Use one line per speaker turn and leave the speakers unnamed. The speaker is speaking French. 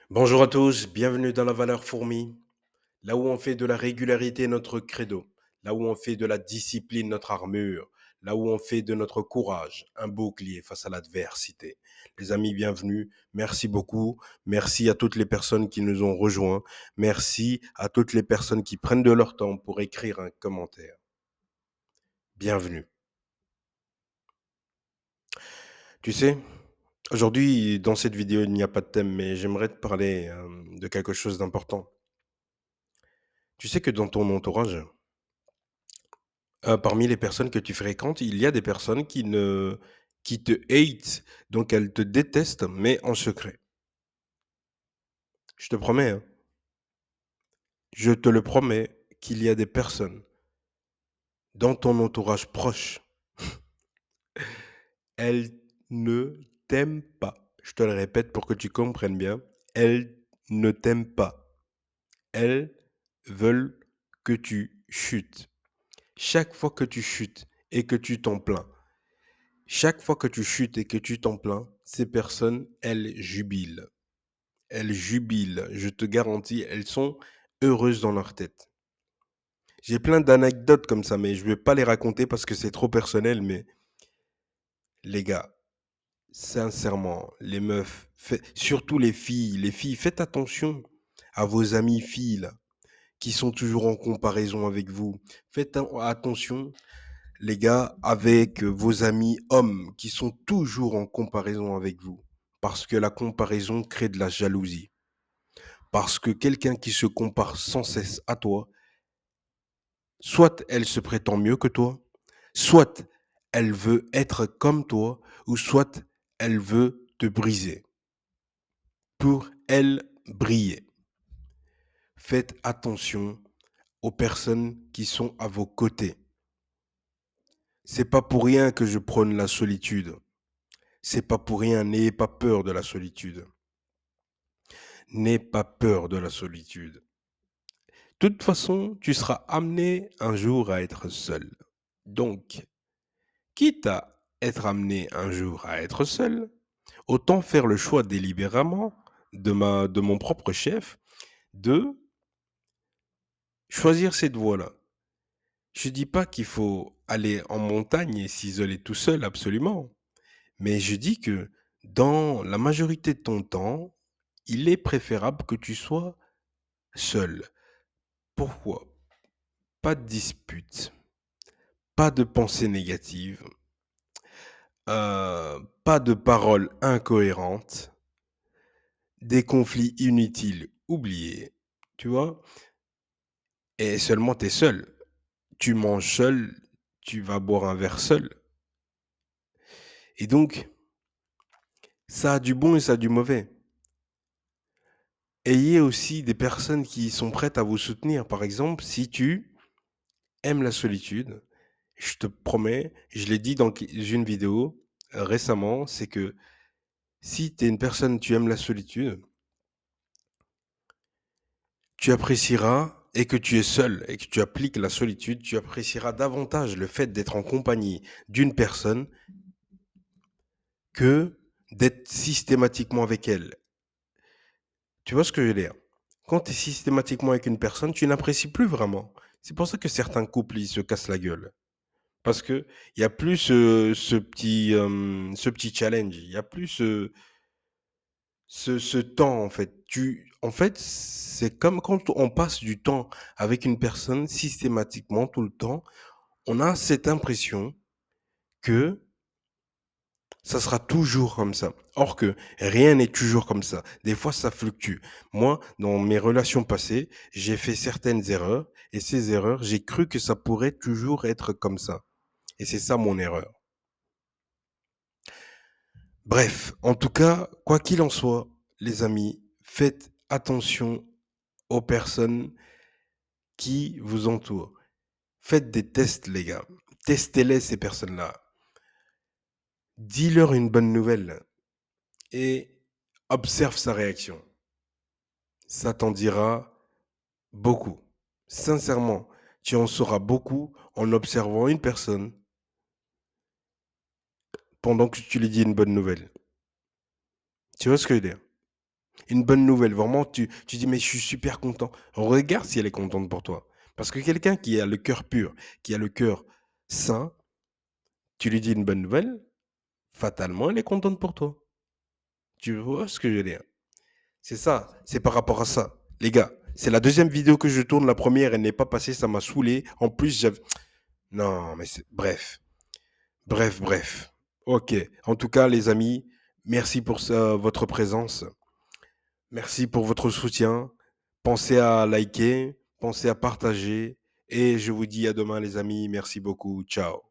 Bonjour à tous, bienvenue dans la valeur fourmi, là où on fait de la régularité notre credo, là où on fait de la discipline notre armure, là où on fait de notre courage un bouclier face à l'adversité. Les amis, bienvenue, merci beaucoup, merci à toutes les personnes qui nous ont rejoints, merci à toutes les personnes qui prennent de leur temps pour écrire un commentaire. Bienvenue. Tu sais, aujourd'hui, dans cette vidéo, il n'y a pas de thème, mais j'aimerais te parler de quelque chose d'important. Tu sais que dans ton entourage, parmi les personnes que tu fréquentes, il y a des personnes qui te hate, donc elles te détestent, mais en secret. Je te promets, hein, je te le promets qu'il y a des personnes dans ton entourage proche, elles ne t'aiment pas. Je te le répète pour que tu comprennes bien, elles ne t'aiment pas. Elles veulent que tu chutes. Chaque fois que tu chutes et que tu t'en plains, chaque fois que tu chutes et que tu t'en plains, ces personnes, elles jubilent. Elles jubilent, je te garantis, elles sont heureuses dans leur tête. J'ai plein d'anecdotes comme ça, mais je ne vais pas les raconter parce que c'est trop personnel, mais les gars, sincèrement, les meufs, surtout les filles, faites attention à vos amies filles là, qui sont toujours en comparaison avec vous. Faites attention, les gars, avec vos amis hommes qui sont toujours en comparaison avec vous. Parce que la comparaison crée de la jalousie. Parce que quelqu'un qui se compare sans cesse à toi, soit elle se prétend mieux que toi, soit elle veut être comme toi, ou soit elle veut te briser pour elle briller. Faites attention aux personnes qui sont à vos côtés. C'est pas pour rien que je prône la solitude. C'est pas pour rien, n'ayez pas peur de la solitude. N'aie pas peur de la solitude. De toute façon, tu seras amené un jour à être seul. Donc, quitte à être amené un jour à être seul, autant faire le choix délibérément de mon propre chef de choisir cette voie-là. Je dis pas qu'il faut aller en montagne et s'isoler tout seul, absolument. Mais je dis que dans la majorité de ton temps, il est préférable que tu sois seul. Pourquoi? Pas de dispute, pas de pensée négative, pas de paroles incohérentes, des conflits inutiles oubliés, tu vois? Et seulement tu es seul. Tu manges seul, tu vas boire un verre seul. Et donc, ça a du bon et ça a du mauvais. Ayez aussi des personnes qui sont prêtes à vous soutenir. Par exemple, si tu aimes la solitude, je te promets, je l'ai dit dans une vidéo récemment, c'est que si tu es une personne, tu aimes la solitude, tu apprécieras et que tu es seul et que tu appliques la solitude, tu apprécieras davantage le fait d'être en compagnie d'une personne que d'être systématiquement avec elle. Tu vois ce que je veux dire? Quand tu es systématiquement avec une personne, tu n'apprécies plus vraiment. C'est pour ça que certains couples, ils se cassent la gueule. Parce qu'il y a plus ce petit challenge, il y a plus ce temps, en fait. En fait, c'est comme quand on passe du temps avec une personne systématiquement, tout le temps, on a cette impression que ça sera toujours comme ça. Or que rien n'est toujours comme ça. Des fois, ça fluctue. Moi, dans mes relations passées, j'ai fait certaines erreurs et ces erreurs, j'ai cru que ça pourrait toujours être comme ça. Et c'est ça mon erreur. Bref, en tout cas, quoi qu'il en soit, les amis, faites attention aux personnes qui vous entourent. Faites des tests, les gars. Testez-les, ces personnes-là. Dis-leur une bonne nouvelle et observe sa réaction. Ça t'en dira beaucoup. Sincèrement, tu en sauras beaucoup en observant une personne pendant que tu lui dis une bonne nouvelle. Tu vois ce que je veux dire? une bonne nouvelle, vraiment tu dis: «Mais je suis super content». Regarde si elle est contente pour toi. Parce que quelqu'un qui a le cœur pur, qui a le cœur sain, tu lui dis une bonne nouvelle, fatalement elle est contente pour toi. Tu vois ce que je veux dire? C'est ça, c'est par rapport à ça. Les gars, c'est la deuxième vidéo que je tourne, la première elle n'est pas passée, ça m'a saoulé. En plus, non, mais c'est bref, bref, bref. OK. En tout cas, les amis, merci pour votre présence. Merci pour votre soutien. Pensez à liker, pensez à partager et je vous dis à demain les amis. Merci beaucoup. Ciao.